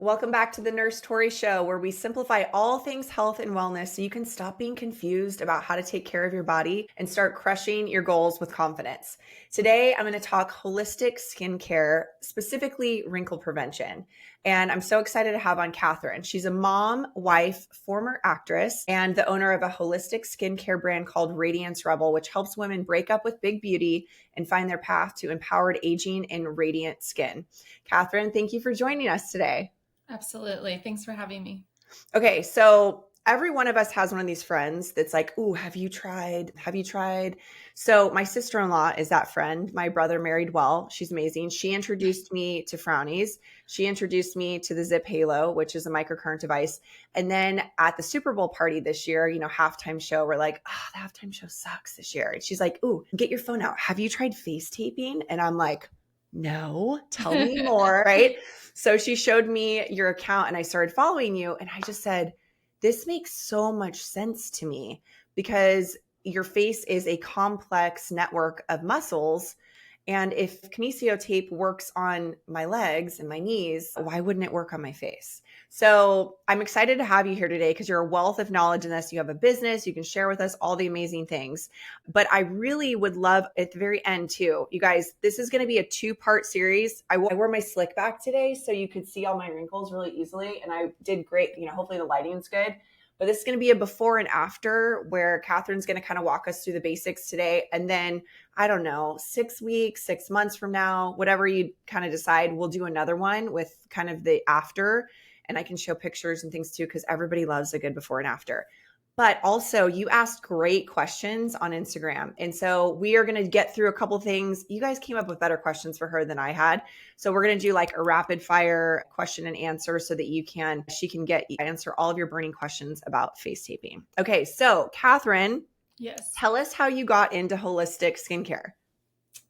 Welcome back to the Nurse Tori Show, where we simplify all things health and wellness so you can stop being confused about how to take care of your body and start crushing your goals with confidence. Today, I'm going to talk holistic skincare, specifically wrinkle prevention. And I'm so excited to have on Kathryn. She's a mom, wife, former actress, and the owner of a holistic skincare brand called Radiance Rebel, which helps women break up with big beauty and find their path to empowered aging and radiant skin. Kathryn, thank you for joining us today. Absolutely. Thanks for having me. Okay, so every one of us has one of these friends that's like, "Ooh, have you tried? Have you tried?" So my sister-in-law is that friend. My brother married well. She's amazing. She introduced me to Frownies. She introduced me to the Zip Halo, which is a microcurrent device. And then at the Super Bowl party this year, halftime show, we're like, "Oh, the halftime show sucks this year." And she's like, "Ooh, get your phone out. Have you tried face taping?" And I'm like, "No, tell me more," right? So she showed me your account and I started following you. And I just said, this makes so much sense to me because your face is a complex network of muscles. And if kinesio tape works on my legs and my knees, why wouldn't it work on my face? So I'm excited to have you here today because you're a wealth of knowledge in this. You have a business, you can share with us all the amazing things. But I really would love at the very end too, you guys, this is going to be a 2-part series. I wore my slick back today so you could see all my wrinkles really easily. And I did great. Hopefully the lighting's good. But this is going to be a before and after where Kathryn's going to kind of walk us through the basics today. And then, I don't know, 6 weeks, 6 months from now, whatever you kind of decide, we'll do another one with kind of the after. And I can show pictures and things too, because everybody loves a good before and after. But also, you asked great questions on Instagram. And so we are going to get through a couple things. You guys came up with better questions for her than I had. So we're going to do like a rapid fire question and answer so that she can answer all of your burning questions about face taping. Okay. So Kathryn, Yes. tell us how you got into holistic skincare.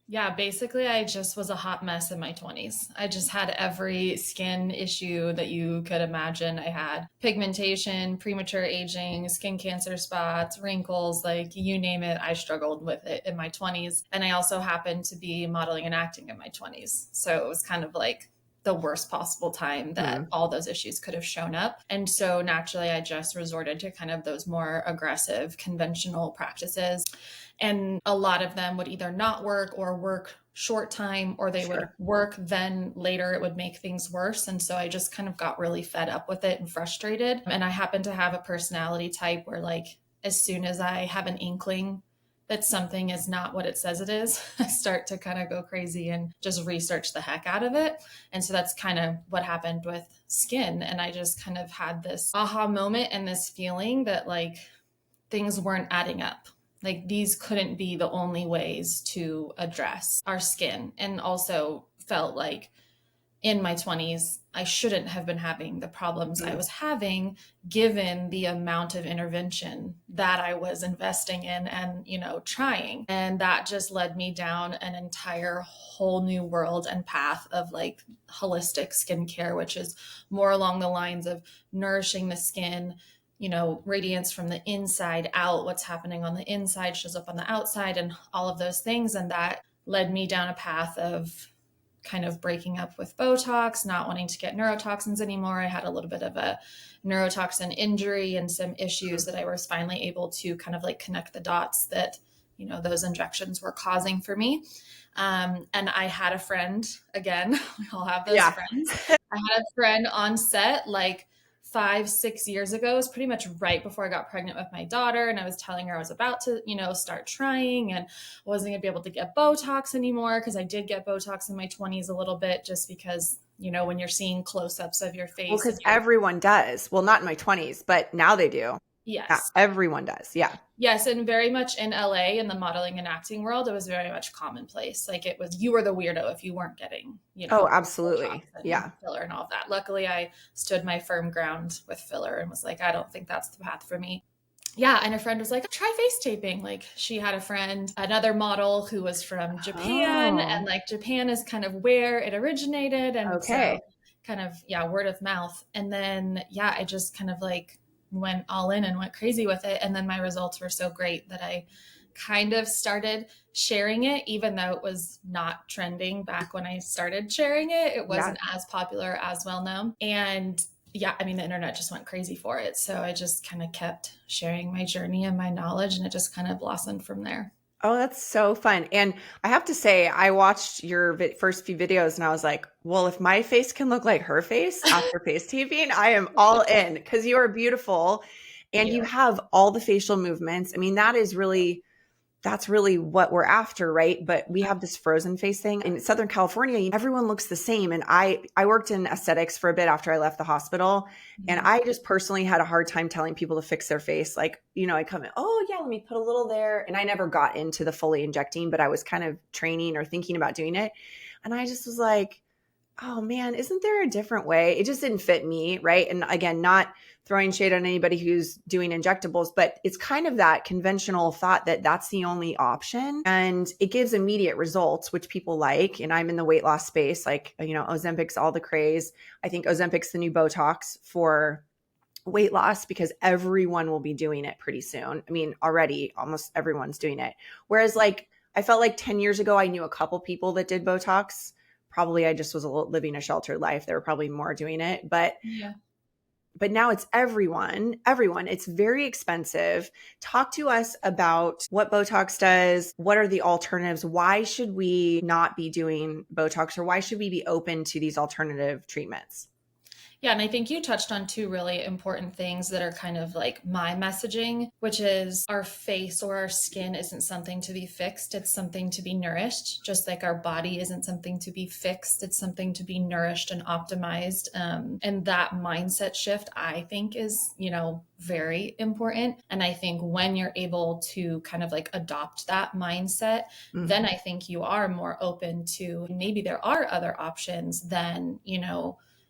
Yeah, basically, I just was a hot mess in my 20s. I just had every skin issue that you could imagine. I had pigmentation, premature aging, skin cancer spots, wrinkles, like you name it. I struggled with it in my 20s. And I also happened to be modeling and acting in my 20s. So it was kind of like the worst possible time that all those issues could have shown up. And so naturally, I just resorted to kind of those more aggressive conventional practices. And a lot of them would either not work or work short time, or they would work, then later it would make things worse. And so I just kind of got really fed up with it and frustrated. And I happen to have a personality type where, like, as soon as I have an inkling that something is not what it says it is, I start to kind of go crazy and just research the heck out of it. And so that's kind of what happened with skin. And I just kind of had this aha moment and this feeling that, like, things weren't adding up. Like, these couldn't be the only ways to address our skin. And also felt like in my 20s, I shouldn't have been having the problems I was having, given the amount of intervention that I was investing in and, trying. And that just led me down an entire whole new world and path of like holistic skincare, which is more along the lines of nourishing the skin, radiance from the inside out. What's happening on the inside shows up on the outside and all of those things. And that led me down a path of kind of breaking up with Botox, not wanting to get neurotoxins anymore. I had a little bit of a neurotoxin injury and some issues that I was finally able to kind of like connect the dots that, those injections were causing for me. And I had a friend, again, we all have those friends. I had a friend on set, like 5-6 years ago. It was pretty much right before I got pregnant with my daughter. And I was telling her I was about to, start trying and wasn't going to be able to get Botox anymore, because I did get Botox in my 20s a little bit, just because, when you're seeing close-ups of your face. Well, because everyone does. Well, not in my 20s, but now they do. Yes. Yeah, everyone does. Yeah. Yes. And very much in LA, in the modeling and acting world, it was very much commonplace. Like, it was, you were the weirdo if you weren't getting, oh, absolutely. Yeah. Filler and all of that. Luckily, I stood my firm ground with filler and was like, I don't think that's the path for me. Yeah. And a friend was like, try face taping. Like, she had a friend, another model who was from Japan, and like Japan is kind of where it originated. And so kind of, word of mouth. And then, I just kind of like went all in and went crazy with it. And then my results were so great that I kind of started sharing it, even though it was not trending back when I started sharing it. It Yeah. wasn't as popular, as well known. And yeah, I mean, the internet just went crazy for it. So I just kind of kept sharing my journey and my knowledge, and it just kind of blossomed from there. Oh, that's so fun. And I have to say, I watched your first few videos and I was like, well, if my face can look like her face after face taping, I am all in because you are beautiful Thank and you you. have all the facial movements. I mean, that's really what we're after, right? But we have this frozen face thing in Southern California. Everyone looks the same. And I worked in aesthetics for a bit after I left the hospital. And Mhm. I just personally had a hard time telling people to fix their face. Like, I come in, oh yeah, let me put a little there. And I never got into the fully injecting, but I was kind of training or thinking about doing it. And I just was like, oh man, isn't there a different way? It just didn't fit me, right? And again, not throwing shade on anybody who's doing injectables, but it's kind of that conventional thought that that's the only option and it gives immediate results, which people like. And I'm in the weight loss space, like, Ozempic's all the craze. I think Ozempic's the new Botox for weight loss because everyone will be doing it pretty soon. I mean, already almost everyone's doing it. Whereas like I felt like 10 years ago, I knew a couple people that did Botox. Probably I just was living a sheltered life. There were probably more doing it, Yeah. but now it's everyone. It's very expensive. Talk to us about what Botox does. What are the alternatives? Why should we not be doing Botox or why should we be open to these alternative treatments? Yeah, and I think you touched on two really important things that are kind of like my messaging, which is our face or our skin isn't something to be fixed, it's something to be nourished. Just like our body isn't something to be fixed, it's something to be nourished and optimized. And that mindset shift, I think, is, very important. And I think when you're able to kind of like adopt that mindset, Mm, then I think you are more open to maybe there are other options than,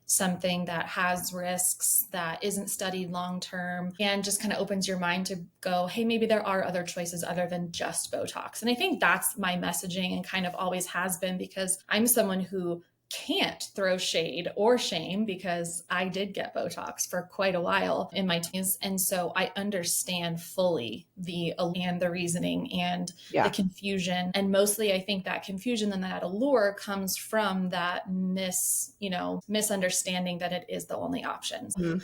something that has risks, that isn't studied long term, and just kind of opens your mind to go, hey, maybe there are other choices other than just Botox. And I think that's my messaging and kind of always has been, because I'm someone who can't throw shade or shame because I did get Botox for quite a while in my teens. And so I understand fully the reasoning and the yeah. confusion. And mostly I think that confusion and that allure comes from that misunderstanding that it is the only option. Mhm.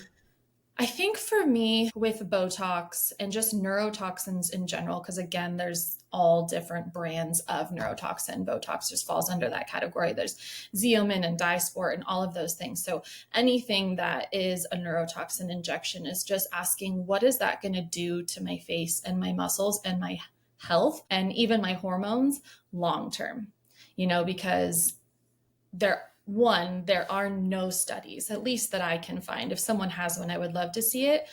I think for me with Botox and just neurotoxins in general, because again, there's all different brands of neurotoxin. Botox just falls under that category. There's Xeomin and Dysport and all of those things. So anything that is a neurotoxin injection is just asking, what is that going to do to my face and my muscles and my health and even my hormones long term? Because there are no studies, at least that I can find. If someone has one, I would love to see it,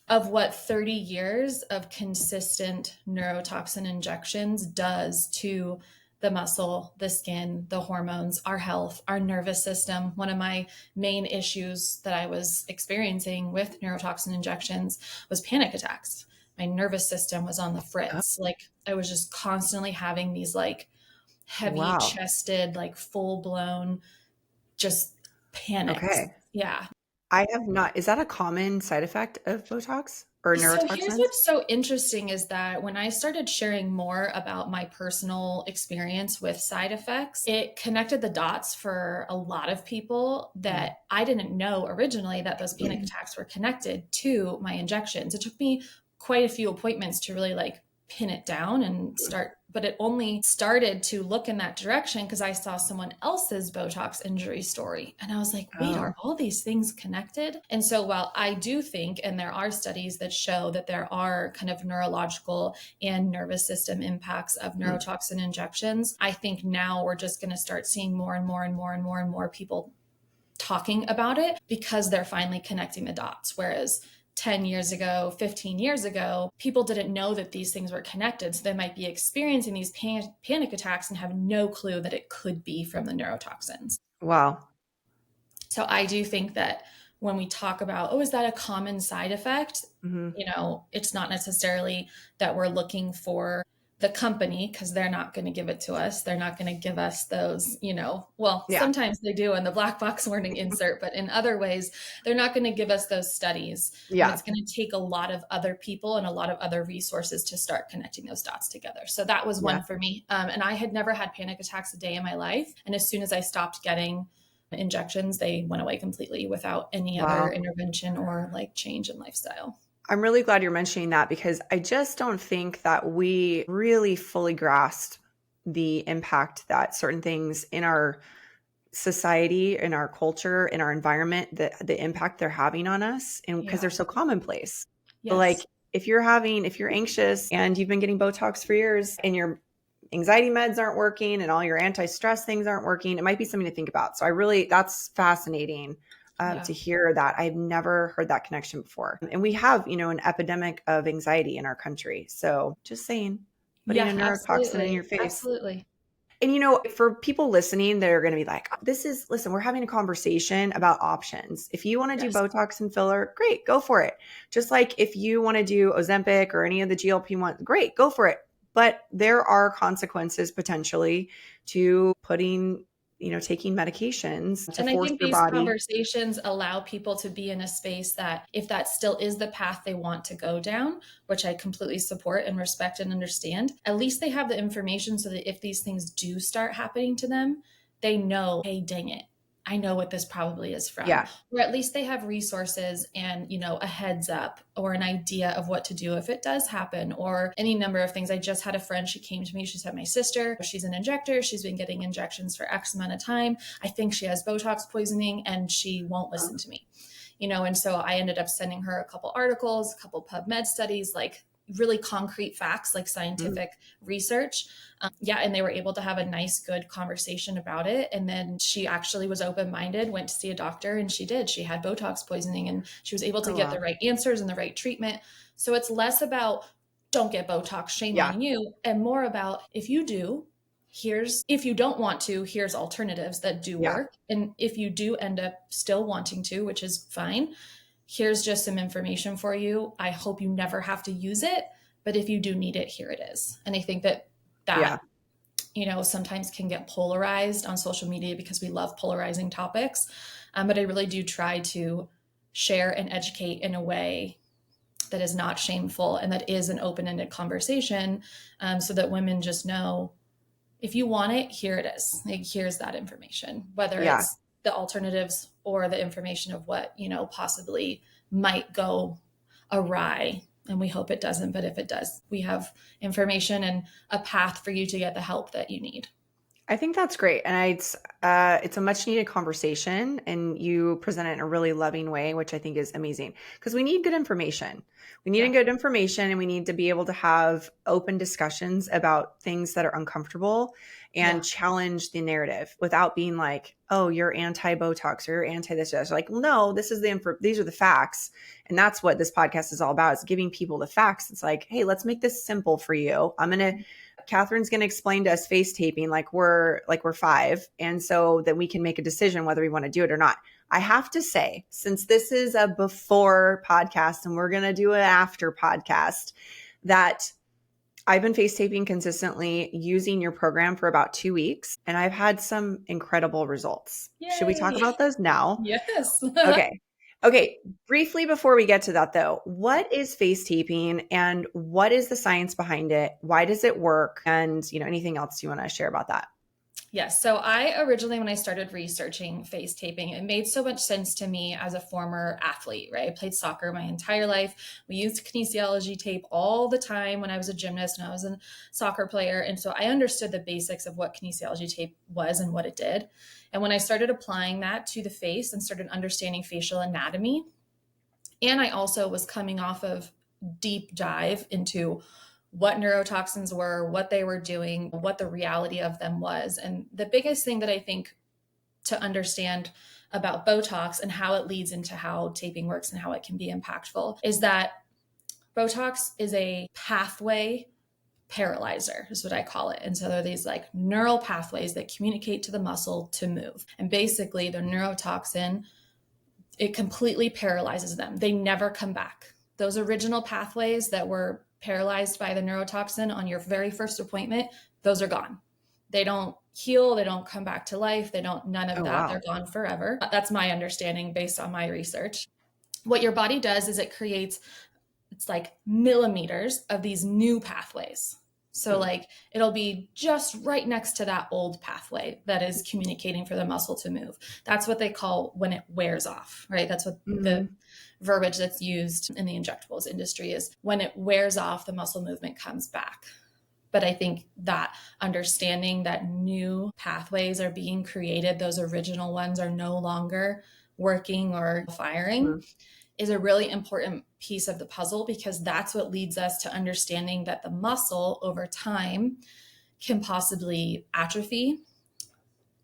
of what 30 years of consistent neurotoxin injections does to the muscle, the skin, the hormones, our health, our nervous system. One of my main issues that I was experiencing with neurotoxin injections was panic attacks. My nervous system was on the Oh, fritz. Like I was just constantly having these like heavy wow. chested, like full blown, just panics. Okay. Yeah. I have not. Is that a common side effect of Botox or So here's neurotoxins? what's so interesting is that when I started sharing more about my personal experience with side effects, it connected the dots for a lot of people Mm. that I didn't know originally that those panic attacks were connected to my injections. It took me quite a few appointments to really like pin it down and start, but it only started to look in that direction because I saw someone else's Botox injury story. And I was like, wait, Oh, are all these things connected? And so while I do think, and there are studies that show that there are kind of neurological and nervous system impacts of mm. neurotoxin injections, I think now we're just going to start seeing more and more and more and more and more people talking about it because they're finally connecting the dots. Whereas 10 years ago, 15 years ago, people didn't know that these things were connected. So they might be experiencing these panic attacks and have no clue that it could be from the neurotoxins. Wow. So I do think that when we talk about, oh, is that a common side effect? Hmm. It's not necessarily that we're looking for the company, because they're not going to give it to us. They're not going to give us those, well, Yeah. sometimes they do in the black box warning insert, but in other ways, they're not going to give us those studies. And Yeah. it's going to take a lot of other people and a lot of other resources to start connecting those dots together. So that was Yeah. one for me. And I had never had panic attacks a day in my life. And as soon as I stopped getting injections, they went away completely without any other Wow. intervention or like change in lifestyle. I'm really glad you're mentioning that because I just don't think that we really fully grasp the impact that certain things in our society, in our culture, in our environment, the impact they're having on us, and because they're Yeah. so commonplace. But like Yes. if you're anxious and you've been getting Botox for years and your anxiety meds aren't working and all your anti-stress things aren't working, it might be something to think about. So that's fascinating Yeah. to hear that. I've never heard that connection before. And we have, an epidemic of anxiety in our country. So just saying, putting Yeah, a neurotoxin in your absolutely. face. Absolutely. And for people listening, they're going to be like, listen, we're having a conversation about options. If you want to do Yes. Botox and filler, great, go for it. Just like if you want to do Ozempic or any of the GLP-1, great, go for it. But there are consequences potentially to taking medications to And I force think your these body. conversations allow people to be in a space that if that still is the path they want to go down, which I completely support and respect and understand, at least they have the information so that if these things do start happening to them, they know, hey, dang it, I know what this probably is from. Yeah. Or at least they have resources and, a heads up or an idea of what to do if it does happen, or any number of things. I just had a friend, she came to me, she said, my sister, she's an injector, she's been getting injections for X amount of time. I think she has Botox poisoning and she won't listen to me. And so I ended up sending her a couple articles, a couple PubMed studies, like really concrete facts, like scientific research. And they were able to have a nice, good conversation about it. And then she actually was open-minded, went to see a doctor, and she had Botox poisoning, and she was able to Oh, get wow. the right answers and the right treatment. So it's less about don't get Botox, shame Yeah. on you, and more about if you do, if you don't want to, here's alternatives that do Yeah. work. And if you do end up still wanting to, which is fine, here's just some information for you. I hope you never have to use it, but if you do need it, here it is. And I think that Yeah. sometimes can get polarized on social media because we love polarizing topics. But I really do try to share and educate in a way that is not shameful and that is an open-ended conversation, so that women just know, if you want it, here it is. Like, here's that information, whether Yeah. it's the alternatives or the information of what, possibly might go awry. And we hope it doesn't, but if it does, we have information and a path for you to get the help that you need. I think that's great. And it's a much needed conversation, and you present it in a really loving way, which I think is amazing because we need good information. We need Yeah. good information, and we need to be able to have open discussions about things that are uncomfortable and challenge the narrative without being like, oh, you're anti-Botox or you're anti this. Like, well, no, these are the facts. And that's what this podcast is all about, is giving people the facts. It's like, hey, let's make this simple for you. Kathryn's going to explain to us face taping like we're 5, and so that we can make a decision whether we want to do it or not. I have to say, since this is a before podcast and we're going to do an after podcast, that I've been face taping consistently using your program for about 2 weeks, and I've had some incredible results. Yay. Should we talk about those now? Yes. Okay. Briefly before we get to that though, what is face taping and what is the science behind it? Why does it work? And, anything else you want to share about that? Yes. So I originally, when I started researching face taping, it made so much sense to me as a former athlete, right? I played soccer my entire life. We used kinesiology tape all the time when I was a gymnast and I was a soccer player. And so I understood the basics of what kinesiology tape was and what it did. And when I started applying that to the face and started understanding facial anatomy, and I also was coming off of deep dive into what neurotoxins were, what they were doing, what the reality of them was. And the biggest thing that I think to understand about Botox and how it leads into how taping works and how it can be impactful is that Botox is a pathway paralyzer, is what I call it. And so there are these like neural pathways that communicate to the muscle to move. And basically the neurotoxin, it completely paralyzes them. They never come back. Those original pathways that were paralyzed by the neurotoxin on your very first appointment, those are gone. They don't heal. They don't come back to life. They don't, none of Oh, that. wow. They're gone forever. That's my understanding based on my research. What your body does is it creates, it's like millimeters of these new pathways. So like it'll be just right next to that old pathway that is communicating for the muscle to move. That's what they call when it wears off, right? That's what the verbiage that's used in the injectables industry is. When it wears off, the muscle movement comes back. But I think that understanding that new pathways are being created, those original ones are no longer working or firing, is a really important piece of the puzzle, because that's what leads us to understanding that the muscle over time can possibly atrophy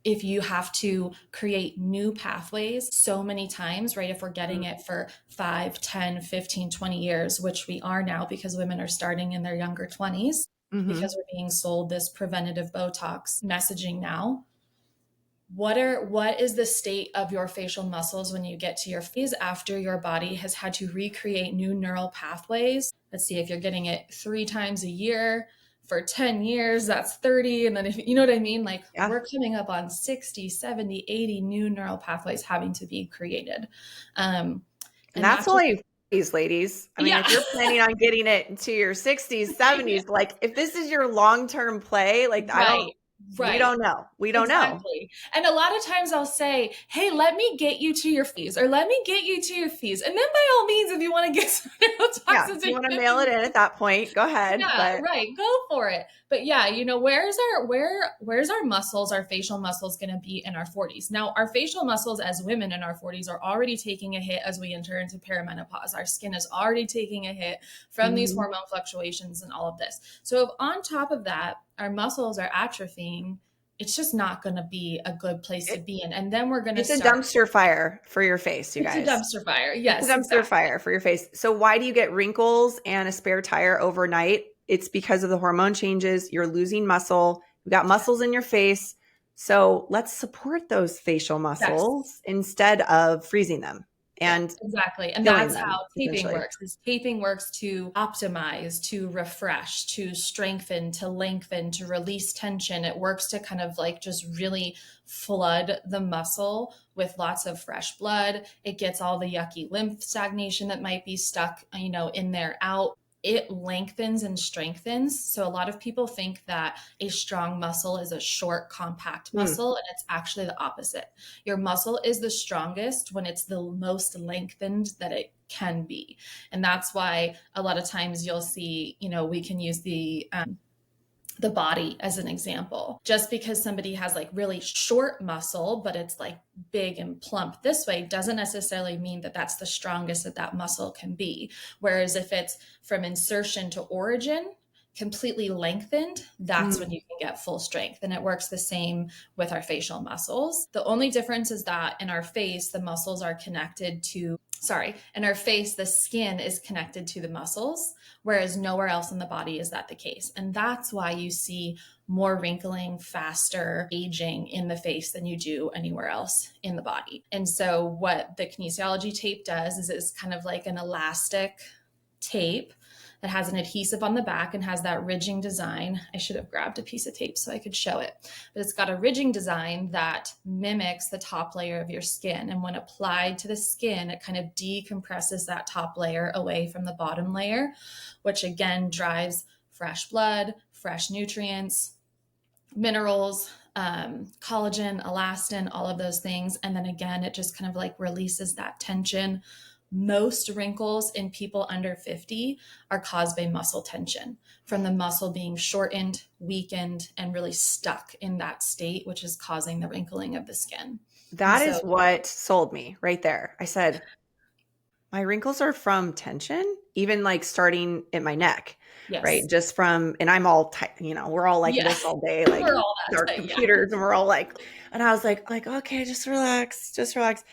if you have to create new pathways so many times, right? If we're getting it for 5, 10, 15, 20 years, which we are now because women are starting in their younger 20s, because we're being sold this preventative Botox messaging now. What is the state of your facial muscles when you get to your face after your body has had to recreate new neural pathways? Let's see, if you're getting it 3 times a year for 10 years, that's 30. And then if you know what I mean, like we're coming up on 60, 70, 80 new neural pathways having to be created. And that's only these ladies. I mean, if you're planning on getting it into your 60s, 70s, like if this is your long-term play, like we don't know. We don't know. And a lot of times I'll say, hey, let me get you to your fees, or let me get you to your fees. And then by all means, if you want to get some neurotoxins, if you want to mail it in at that point, go ahead. Go for it. But yeah, you know, where's our muscles, our facial muscles going to be in our 40s? Now, our facial muscles as women in our 40s are already taking a hit as we enter into perimenopause. Our skin is already taking a hit from these hormone fluctuations and all of this. So if on top of that, our muscles are atrophying, it's just not going to be a good place to be in. And then we're going to It's a dumpster fire for your face, you guys. It's a dumpster fire. Yes. It's a dumpster fire for your face. So why do you get wrinkles and a spare tire overnight? It's because of the hormone changes. You're losing muscle. You've got muscles in your face. So let's support those facial muscles instead of freezing them. And exactly. And that's how taping works. Is taping works to optimize, to refresh, to strengthen, to lengthen, to release tension. It works to kind of like just really flood the muscle with lots of fresh blood. It gets all the yucky lymph stagnation that might be stuck, you know, in there out. It lengthens and strengthens. So a lot of people think that a strong muscle is a short, compact muscle, and it's actually the opposite. Your muscle is the strongest when it's the most lengthened that it can be. And that's why a lot of times you'll see, you know, we can use the body as an example. Just because somebody has like really short muscle, but it's like big and plump this way, doesn't necessarily mean that that's the strongest that that muscle can be. Whereas if it's from insertion to origin, completely lengthened, that's when you can get full strength. And it works the same with our facial muscles. The only difference is that in our face, the muscles are connected to, in our face, the skin is connected to the muscles, whereas nowhere else in the body is that the case. And that's why you see more wrinkling, faster aging in the face than you do anywhere else in the body. And so what the kinesiology tape does is it's kind of like an elastic tape that has an adhesive on the back and has that ridging design. I should have grabbed a piece of tape so I could show it. But it's got a ridging design that mimics the top layer of your skin. And when applied to the skin, it kind of decompresses that top layer away from the bottom layer, which again drives fresh blood, fresh nutrients, minerals, collagen, elastin, all of those things. And then again, it just kind of like releases that tension. Most wrinkles in people under 50 are caused by muscle tension, from the muscle being shortened, weakened, and really stuck in that state, which is causing the wrinkling of the skin. That is what sold me right there. I said, my wrinkles are from tension, even like starting at my neck, right? Just from, and I'm all tight, you know, we're all like this all day, like our computers, and we're all like, and I was like, okay, just relax.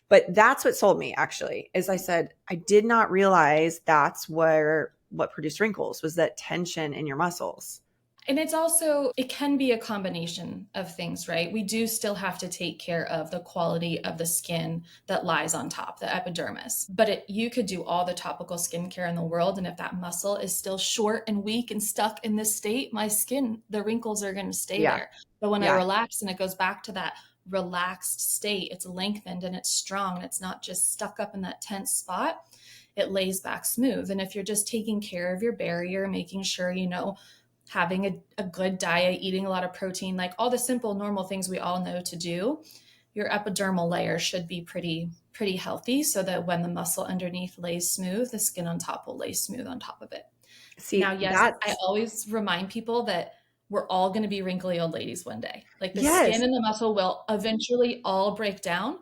But that's what sold me actually, is I said, I did not realize that's what produced wrinkles, was that tension in your muscles. And it's also, it can be a combination of things, right? We do still have to take care of the quality of the skin that lies on top, the epidermis. But you could do all the topical skincare in the world. And if that muscle is still short and weak and stuck in this state, my skin, the wrinkles are going to stay Yeah. there. But when I Yeah. relax and it goes back to that relaxed state, it's lengthened and it's strong and it's not just stuck up in that tense spot, it lays back smooth. And if you're just taking care of your barrier, making sure, having a good diet, eating a lot of protein, like all the simple, normal things we all know to do, your epidermal layer should be pretty healthy so that when the muscle underneath lays smooth, the skin on top will lay smooth on top of it. Now, See, yes, I always remind people that we're all going to be wrinkly old ladies one day. Like the yes. skin and the muscle will eventually all break down,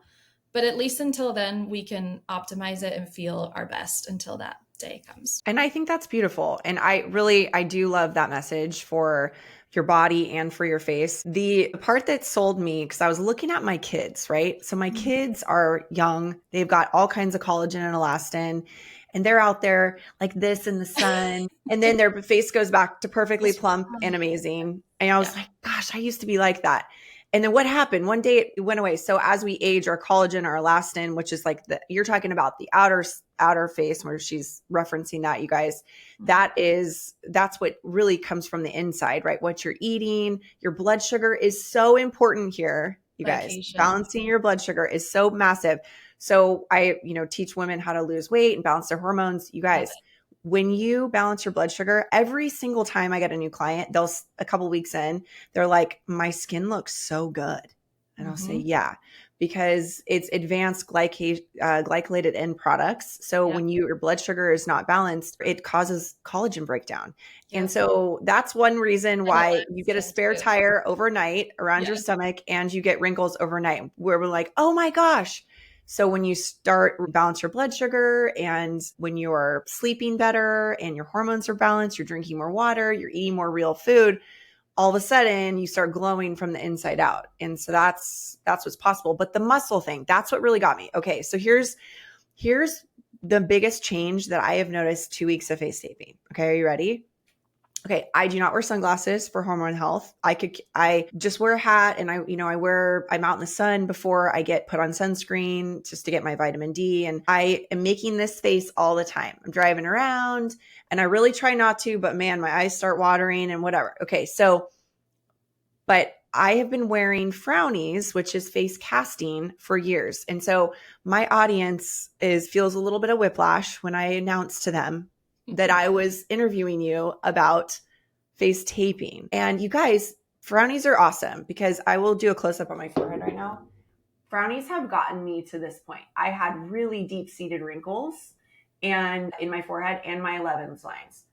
but at least until then, we can optimize it and feel our best until that day comes. And I think that's beautiful. And I do love that message for your body and for your face. The part that sold me, because I was looking at my kids, right? So my kids are young. They've got all kinds of collagen and elastin, and they're out there like this in the sun. And then their face goes back to perfectly plump and amazing. And I was like, gosh, I used to be like that. And then what happened? One day it went away. So as we age, our collagen, our elastin, which is like you're talking about the outer face where she's referencing that, you guys, that's what really comes from the inside, right? What you're eating, your blood sugar is so important here, you guys. Balancing your blood sugar is so massive. So I, teach women how to lose weight and balance their hormones. You guys, when you balance your blood sugar, every single time I get a new client, a couple weeks in, they're like, my skin looks so good. And I'll say, yeah, because it's advanced glycolated end products. So when your blood sugar is not balanced, it causes collagen breakdown. And so that's one reason why you get a spare tire overnight around your stomach and you get wrinkles overnight, where we're like, oh my gosh. So when you start balance your blood sugar and when you're sleeping better and your hormones are balanced, you're drinking more water, you're eating more real food, all of a sudden you start glowing from the inside out. And so that's what's possible. But the muscle thing, that's what really got me. Okay. So here's the biggest change that I have noticed 2 weeks of face taping. Okay. Are you ready? Okay, I do not wear sunglasses for hormone health. I just wear a hat and I'm out in the sun before I get put on sunscreen just to get my vitamin D. And I am making this face all the time. I'm driving around and I really try not to, but man, my eyes start watering and whatever. Okay, but I have been wearing frownies, which is face casting, for years. And so my audience feels a little bit of whiplash when I announce to them that I was interviewing you about face taping. And you guys, frownies are awesome because I will do a close up on my forehead right now. Frownies have gotten me to this point. I had really deep seated wrinkles and in my forehead and my 11 lines.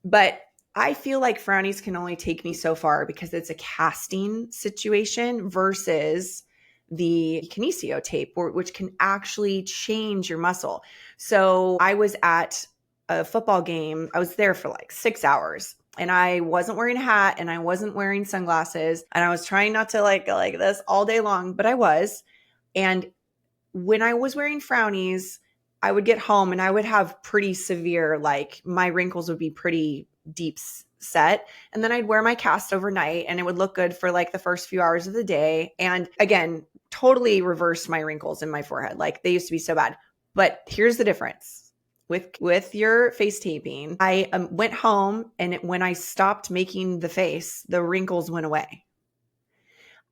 But I feel like frownies can only take me so far because it's a casting situation versus the kinesio tape, which can actually change your muscle. So I was at a football game. I was there for like 6 hours and I wasn't wearing a hat and I wasn't wearing sunglasses and I was trying not to like go like this all day long, but I was. And when I was wearing frownies, I would get home and I would have pretty severe, like my wrinkles would be pretty deep set. And then I'd wear my cast overnight and it would look good for like the first few hours of the day. And again, totally reversed my wrinkles in my forehead. Like they used to be so bad. But here's the difference. With your face taping, I went home and when I stopped making the face, the wrinkles went away.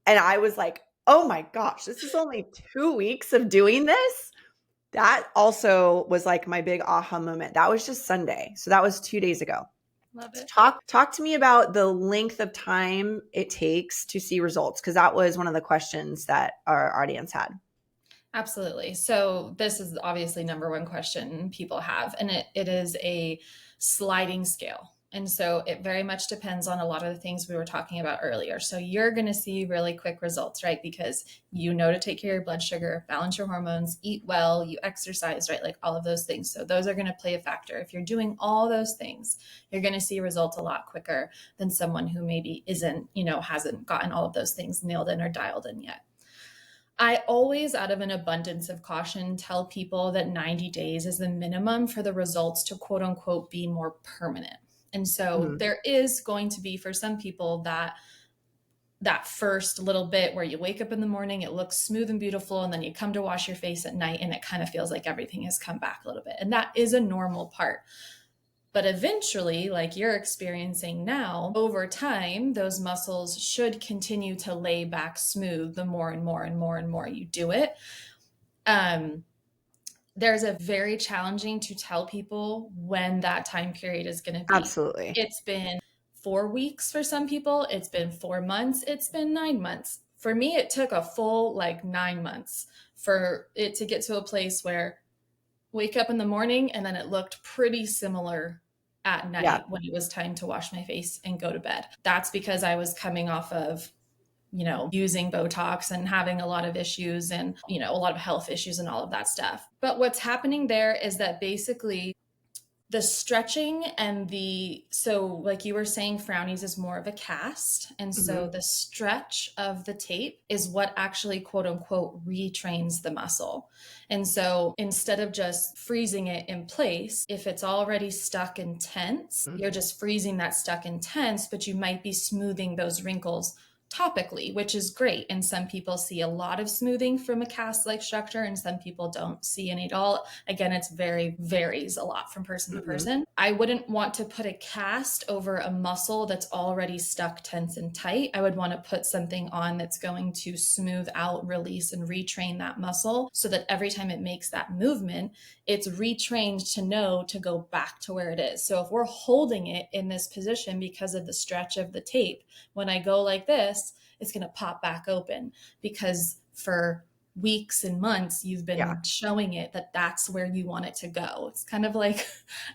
And I was like, oh my gosh, this is only 2 weeks of doing this. That also was like my big aha moment. That was just Sunday. So that was 2 days ago. Love it. Talk to me about the length of time it takes to see results, because that was one of the questions that our audience had. Absolutely. So this is obviously number one question people have, and it is a sliding scale. And so it very much depends on a lot of the things we were talking about earlier. So you're going to see really quick results, right? Because you know to take care of your blood sugar, balance your hormones, eat well, you exercise, right? Like all of those things. So those are going to play a factor. If you're doing all those things, you're going to see results a lot quicker than someone who maybe hasn't gotten all of those things nailed in or dialed in yet. I always, out of an abundance of caution, tell people that 90 days is the minimum for the results to quote unquote be more permanent. And so Mhm. there is going to be, for some people, that first little bit where you wake up in the morning, it looks smooth and beautiful, and then you come to wash your face at night and it kind of feels like everything has come back a little bit. And that is a normal part. But eventually, like you're experiencing now, over time, those muscles should continue to lay back smooth the more and more and more and more you do it. Um, there's a very challenging to tell people when that time period is going to be. Absolutely. It's been 4 weeks for some people, it's been 4 months, it's been 9 months. For me, it took a full like 9 months for it to get to a place where wake up in the morning and then it looked pretty similar at Yeah. night when it was time to wash my face and go to bed. That's because I was coming off of using Botox and having a lot of issues and, a lot of health issues and all of that stuff. But what's happening there is that basically the stretching and so like you were saying, Frownies is more of a cast. And so Mhm. the stretch of the tape is what actually quote unquote retrains the muscle. And so instead of just freezing it in place, if it's already stuck and tense, you're just freezing that stuck and tense, but you might be smoothing those wrinkles topically, which is great. And some people see a lot of smoothing from a cast like structure, and some people don't see any at all. Again, it's varies a lot from person to Mhm. person. I wouldn't want to put a cast over a muscle that's already stuck tense and tight. I would want to put something on that's going to smooth out, release, and retrain that muscle so that every time it makes that movement, it's retrained to know to go back to where it is. So if we're holding it in this position because of the stretch of the tape, when I go like this, it's going to pop back open because for weeks and months you've Yeah. been showing it that that's where you want it to go. It's kind of like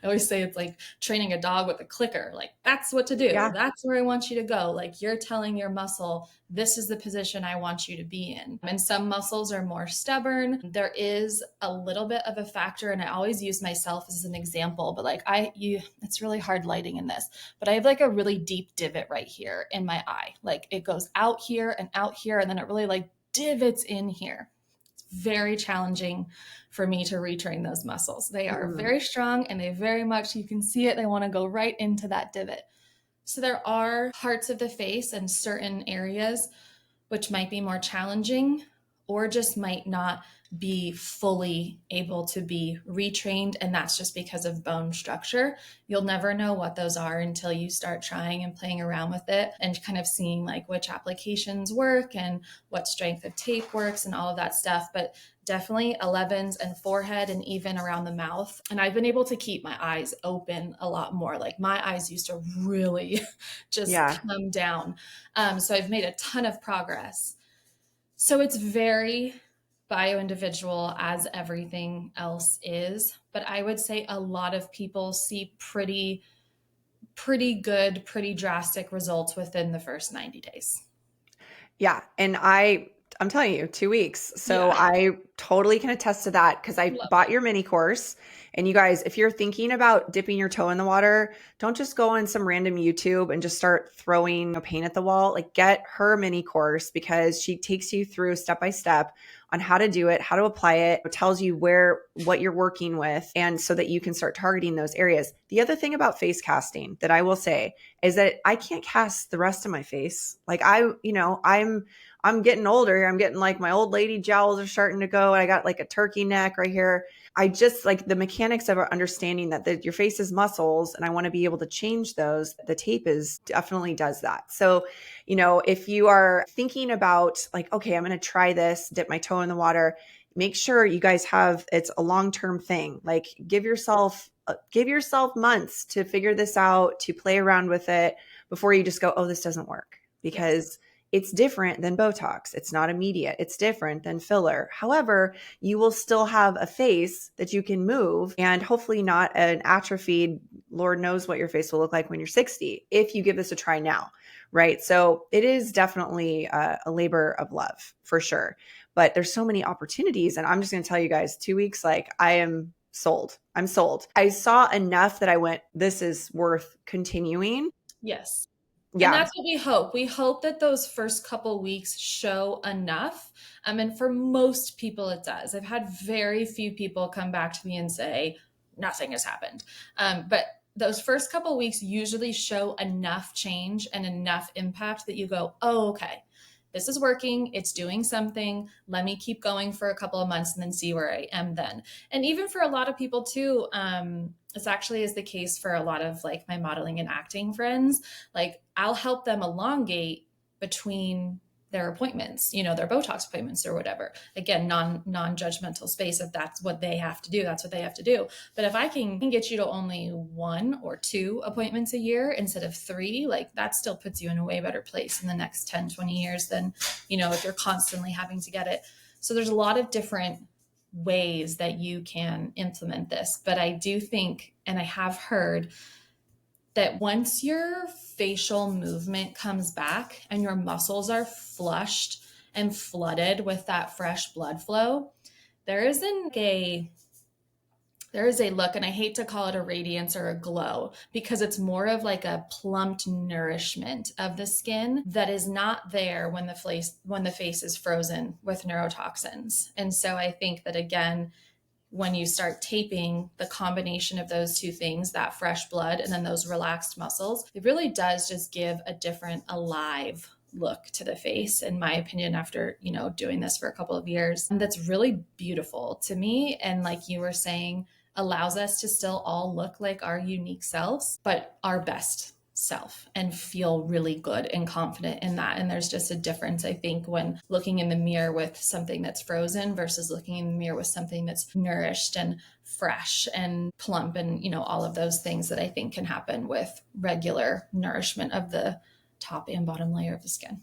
I always say, it's like training a dog with a clicker. Like, that's what to do, Yeah. that's where I want you to go. Like, you're telling your muscle, this is the position I want you to be in. And some muscles are more stubborn. There is a little bit of a factor, and I always use myself as an example, but like it's really hard lighting in this, but I have like a really deep divot right here in my eye. Like, it goes out here, and then it really like divots in here. It's very challenging for me to retrain those muscles. They are Mhm. very strong, and they very much, you can see it, they want to go right into that divot. So there are parts of the face and certain areas which might be more challenging or just might not be fully able to be retrained. And that's just because of bone structure. You'll never know what those are until you start trying and playing around with it and kind of seeing like which applications work and what strength of tape works and all of that stuff. But definitely 11s and forehead and even around the mouth. And I've been able to keep my eyes open a lot more. Like, my eyes used to really just Yeah. come down. So I've made a ton of progress. So it's very bio-individual, as everything else is. But I would say a lot of people see pretty good, pretty drastic results within the first 90 days. Yeah. And I'm telling you, 2 weeks. So Yeah. I totally can attest to that because I Love bought it. your mini course. And you guys, if you're thinking about dipping your toe in the water, don't just go on some random YouTube and just start throwing paint at the wall. Like, get her mini course because she takes you through step by step on how to do it, how to apply it. It tells you what you're working with, and so that you can start targeting those areas. The other thing about face casting that I will say is that I can't cast the rest of my face. Like, I'm getting older. I'm getting like, my old lady jowls are starting to go. I got like a turkey neck right here. I just like the mechanics of understanding that your face is muscles, and I want to be able to change those. The tape is definitely does that. So, if you are thinking about like, okay, I'm going to try this, dip my toe in the water, make sure you guys it's a long-term thing. Like, give yourself months to figure this out, to play around with it before you just go, oh, this doesn't work, Yes. because it's different than Botox. It's not immediate. It's different than filler. However, you will still have a face that you can move, and hopefully not an atrophied, Lord knows what your face will look like when you're 60 if you give this a try now, right? So it is definitely a labor of love for sure. But there's so many opportunities. And I'm just going to tell you guys, 2 weeks, like, I am sold. I'm sold. I saw enough that I went, this is worth continuing. Yes. And Yeah. that's what we hope. We hope that those first couple weeks show enough. And for most people, it does. I've had very few people come back to me and say, nothing has happened. But those first couple of weeks usually show enough change and enough impact that you go, oh, okay, this is working. It's doing something. Let me keep going for a couple of months and then see where I am then. And even for a lot of people too, this actually is the case for a lot of like my modeling and acting friends. Like I'll help them elongate between their appointments, their Botox appointments or whatever. Again, non-judgmental space. If that's what they have to do, that's what they have to do. But if I can get you to only 1 or 2 appointments a year instead of 3, like that still puts you in a way better place in the next 10, 20 years than, if you're constantly having to get it. So there's a lot of different ways that you can implement this. But I do think, and I have heard that once your facial movement comes back and your muscles are flushed and flooded with that fresh blood flow, there is a look, and I hate to call it a radiance or a glow because it's more of like a plumped nourishment of the skin that is not there when the face is frozen with neurotoxins. And so I think that again, when you start taping, the combination of those two things, that fresh blood and then those relaxed muscles, it really does just give a different alive look to the face, in my opinion, after, doing this for a couple of years. And that's really beautiful to me. And like you were saying, allows us to still all look like our unique selves, but our best self and feel really good and confident in that. And there's just a difference, I think, when looking in the mirror with something that's frozen versus looking in the mirror with something that's nourished and fresh and plump and, all of those things that I think can happen with regular nourishment of the top and bottom layer of the skin.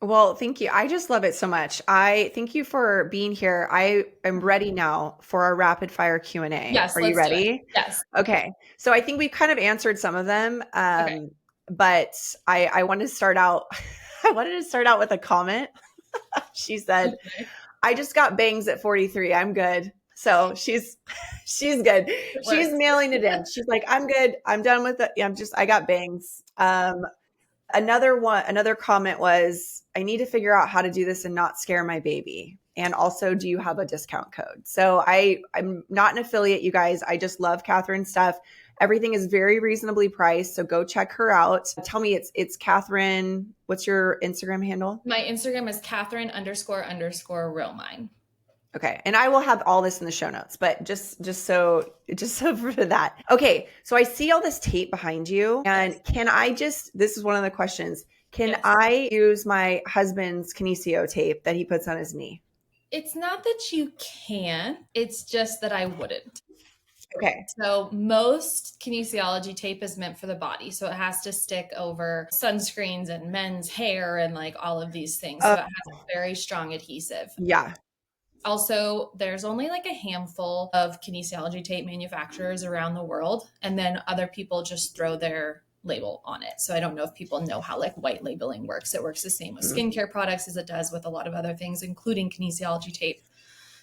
Well, thank you. I just love it so much. I thank you for being here. I am ready now for our rapid fire Q&A. Yes, Are you let's do it. ready? Yes. Okay. So I think we've kind of answered some of them. Okay. But I wanted to start out, with a comment. She said, I just got bangs at 43. I'm good. So she's good. She's mailing it in. She's like, I'm good. I'm done with it. I got bangs. Another comment was, I need to figure out how to do this and not scare my baby. And also, do you have a discount code? So I'm not an affiliate, you guys. I just love Kathryn's stuff. Everything is very reasonably priced. So go check her out. Tell me, it's Kathryn. What's your Instagram handle? My Instagram is Kathryn__Romine. Okay. And I will have all this in the show notes, but just so for that. Okay. So I see all this tape behind you, and this is one of the questions. Can I use my husband's kinesio tape that he puts on his knee? It's not that you can, it's just that I wouldn't. Okay. So most kinesiology tape is meant for the body. So it has to stick over sunscreens and men's hair and like all of these things. So it has a very strong adhesive. Yeah. Also, there's only like a handful of kinesiology tape manufacturers around the world. And then other people just throw their label on it. So I don't know if people know how like white labeling works. It works the same with skincare products as it does with a lot of other things, including kinesiology tape.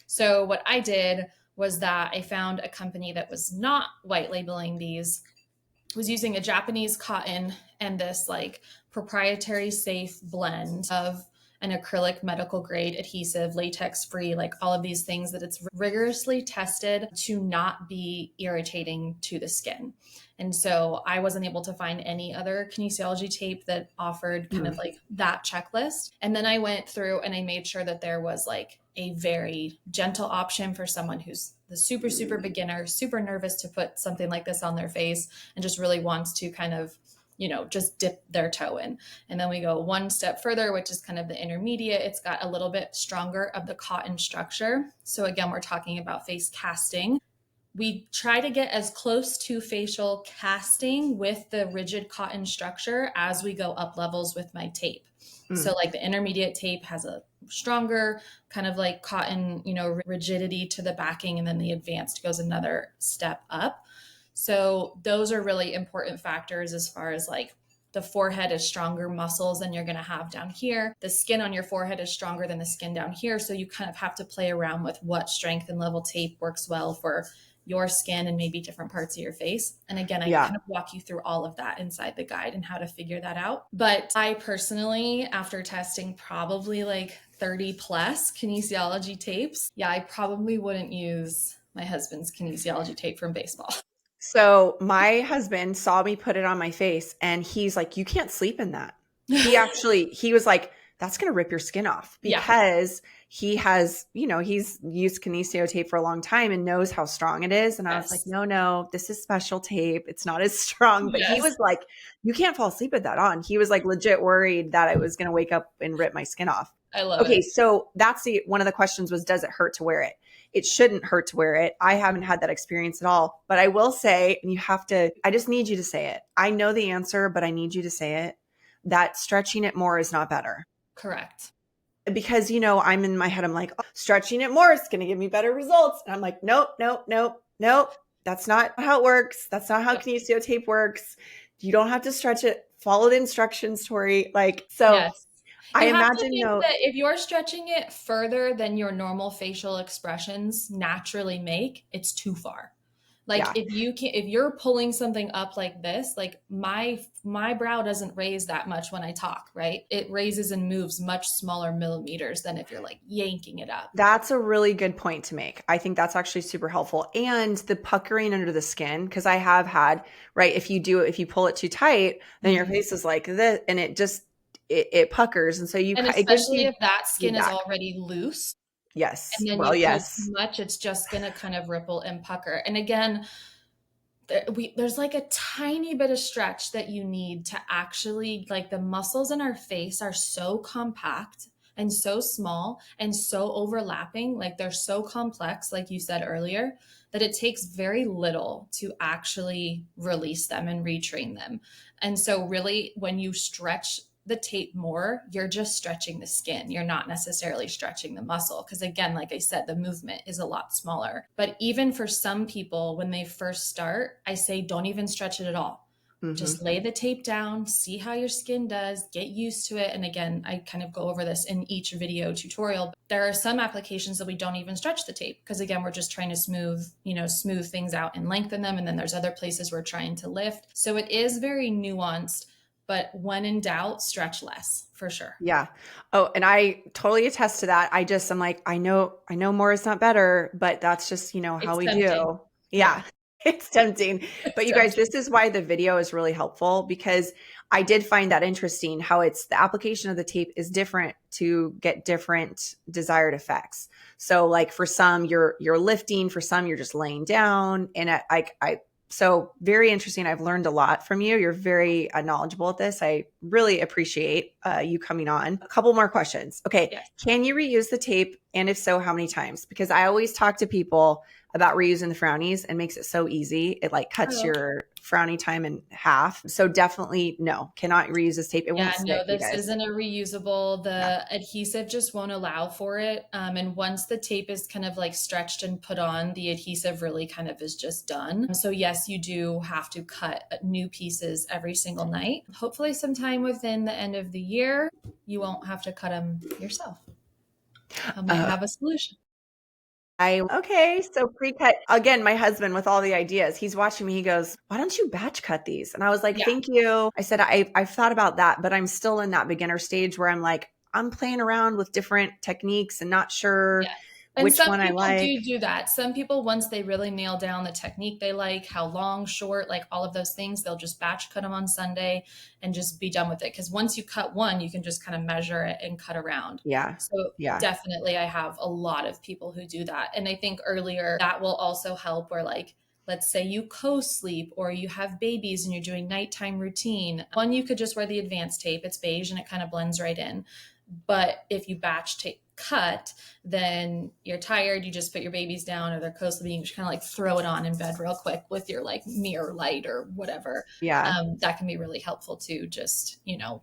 So what I did was that I found a company that was not white labeling these, was using a Japanese cotton and this like proprietary safe blend of an acrylic medical grade adhesive, latex free, like all of these things that it's rigorously tested to not be irritating to the skin. And so I wasn't able to find any other kinesiology tape that offered kind of like that checklist. And then I went through and I made sure that there was like a very gentle option for someone who's the super, super beginner, super nervous to put something like this on their face and just really wants to kind of, just dip their toe in. And then we go one step further, which is kind of the intermediate. It's got a little bit stronger of the cotton structure. So again, we're talking about face casting. We try to get as close to facial casting with the rigid cotton structure as we go up levels with my tape. So like the intermediate tape has a stronger kind of like cotton, rigidity to the backing. And then the advanced goes another step up. So those are really important factors as far as like the forehead is stronger muscles than you're going to have down here. The skin on your forehead is stronger than the skin down here. So you kind of have to play around with what strength and level tape works well for your skin and maybe different parts of your face. And again, I kind of walk you through all of that inside the guide and how to figure that out. But I personally, after testing probably like 30 plus kinesiology tapes, I probably wouldn't use my husband's kinesiology tape from baseball. So my husband saw me put it on my face and he's like, you can't sleep in that. He was like, that's going to rip your skin off Yeah. because he has, he's used kinesio tape for a long time and knows how strong it is. And I was like, Yes. no, this is special tape. It's not as strong. But he Yes. was like, you can't fall asleep with that on. He was like legit worried that I was going to wake up and rip my skin off. I love Okay. it. So that's one of the questions was, does it hurt to wear it? It shouldn't hurt to wear it. I haven't had that experience at all, but I will say, and I just need you to say it. I know the answer, but I need you to say it, that stretching it more is not better. Correct. Because, I'm in my head, I'm like, oh, stretching it more is going to give me better results. And I'm like, nope. That's not how it works. That's not how kinesio tape works. You don't have to stretch it. Follow the instructions, Tori. Yes. I You have to imagine, think that if you're stretching it further than your normal facial expressions naturally make, it's too far. Like yeah. if you're pulling something up like this, like my brow doesn't raise that much when I talk, right? It raises and moves much smaller millimeters than if you're like yanking it up. That's a really good point to make. I think that's actually super helpful. And the puckering under the skin, because I have had, right, if you pull it too tight, then your face is like this and it puckers. And so And it gives especially you if that skin is feedback. already loose Yes. and then Well, you pull yes. too much, it's just going to kind of ripple and pucker. And again, there's like a tiny bit of stretch that you need to actually, like, the muscles in our face are so compact and so small and so overlapping, like they're so complex, like you said earlier, that it takes very little to actually release them and retrain them. And so really when you stretch the tape more, you're just stretching the skin. You're not necessarily stretching the muscle. Because again, like I said, the movement is a lot smaller. But even for some people, when they first start, I say, don't even stretch it at all. Mm-hmm. Just lay the tape down, see how your skin does, get used to it. And again, I kind of go over this in each video tutorial. There are some applications that we don't even stretch the tape because again, we're just trying to smooth things out and lengthen them. And then there's other places we're trying to lift. So it is very nuanced. But when in doubt, stretch less for sure. Yeah. Oh, and I totally attest to that. I'm like, I know more is not better, but that's just, how we do. Yeah. It's tempting. But you guys, this is why the video is really helpful because I did find that interesting how the application of the tape is different to get different desired effects. So like for some you're lifting, for some you're just laying down. And so very interesting. I've learned a lot from you. You're very knowledgeable at this. I really appreciate you coming on. A couple more questions. Okay. Yes. Can you reuse the tape? And if so, how many times? Because I always talk to people about reusing the frownies and makes it so easy. It like cuts your frowny time in half. So definitely no, cannot reuse this tape. It won't stick. No, this isn't a reusable. The adhesive just won't allow for it. And once the tape is kind of like stretched and put on, the adhesive really kind of is just done. So yes, you do have to cut new pieces every single night. Hopefully sometime within the end of the year, you won't have to cut them yourself. I might have a solution. Okay, so pre-cut. Again, my husband with all the ideas, he's watching me. He goes, why don't you batch cut these? And I was like, thank you. I said, I've thought about that, but I'm still in that beginner stage where I'm like, I'm playing around with different techniques and not sure which one I like. Some people do that. Some people, once they really nail down the technique they like, how long, short, like all of those things, they'll just batch cut them on Sunday and just be done with it. Because once you cut one, you can just kind of measure it and cut around. Yeah. So definitely I have a lot of people who do that. And I think earlier that will also help where like, let's say you co-sleep or you have babies and you're doing nighttime routine. One, you could just wear the advanced tape. It's beige and it kind of blends right in. But if you batch tape cut, then you're tired, you just put your babies down or they're co-sleeping, you just kind of like throw it on in bed real quick with your like mirror light or whatever. That can be really helpful too. Just,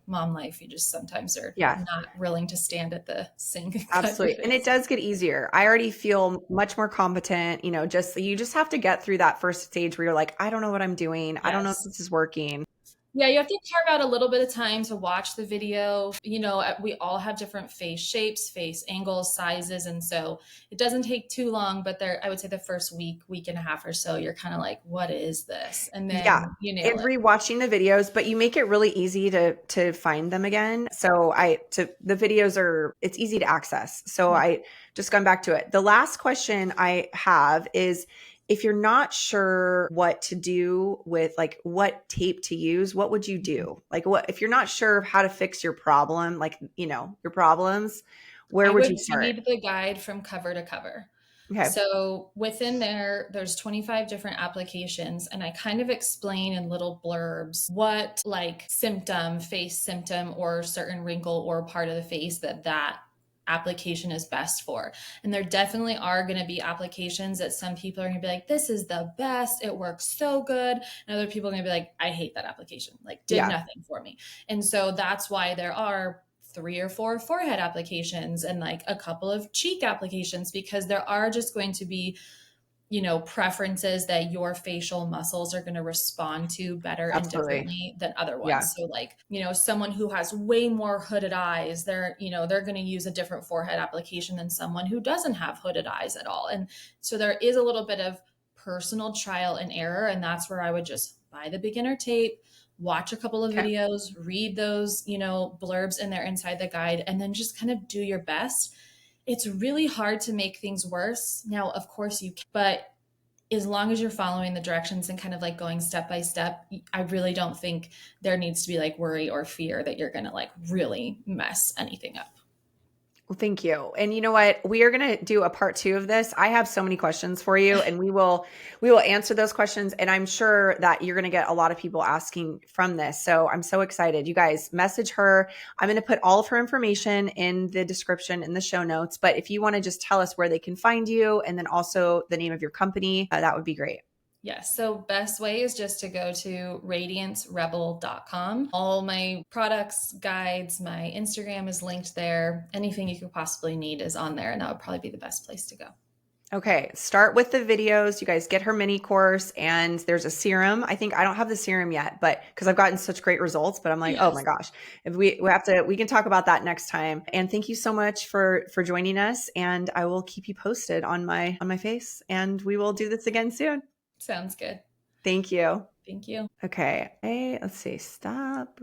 mom life, you just sometimes are not willing to stand at the sink. Absolutely. And it does get easier. I already feel much more competent, you just have to get through that first stage where you're like, I don't know what I'm doing. I don't know if this is working. Yeah, you have to carve out a little bit of time to watch the video. We all have different face shapes, face angles, sizes. And so it doesn't take too long, but I would say the first week and a half or so, you're kind of like, what is this? And then you nail it. Rewatching the videos, but you make it really easy to find them again. So the videos it's easy to access. So I just gone back to it. The last question I have is, if you're not sure what to do with like what tape to use, what would you do? Like what if you're not sure of how to fix your problem, like, you know, your problems, where I would would you start? read the guide from cover to cover. Okay. So within there, there's 25 different applications, and I kind of explain in little blurbs what like symptom, face symptom, or certain wrinkle or part of the face that application is best for. And there definitely are going to be applications that some people are going to be like, this is the best. It works so good. And other people are going to be like, I hate that application. Like, did Yeah, nothing for me. And so that's why there are 3 or 4 forehead applications and like a couple of cheek applications, because there are just going to be, you know, preferences that your facial muscles are going to respond to better and absolutely. differently than other Yeah, ones. So like, you know, someone who has way more hooded eyes, they're going to use a different forehead application than someone who doesn't have hooded eyes at all. And so there is a little bit of personal trial and error, and that's where I would just buy the beginner tape, watch a couple of okay. videos, read those, you know, blurbs in there inside the guide, and then just kind of do your best. It's really hard to make things worse. Now, of course you can, but as long as you're following the directions and kind of like going step by step, I really don't think there needs to be like worry or fear that you're going to like really mess anything up. Well, thank you. And you know what? We are going to do a part 2 of this. I have so many questions for you, and we will answer those questions, and I'm sure that you're going to get a lot of people asking from this. So I'm so excited. You guys message her. I'm going to put all of her information in the description in the show notes, but if you want to just tell us where they can find you and then also the name of your company, that would be great. Yes. So best way is just to go to radiancerebel.com. All my products, guides, my Instagram is linked there. Anything you could possibly need is on there, and that would probably be the best place to go. Okay, start with the videos. You guys get her mini course, and there's a serum. I think I don't have the serum yet, but because I've gotten such great results, but I'm like, oh my Yes. gosh, if we have to, we can talk about that next time. And thank you so much for joining us. And I will keep you posted on my face, and we will do this again soon. Sounds good. Thank you. Thank you. Okay, hey, let's see. Stop.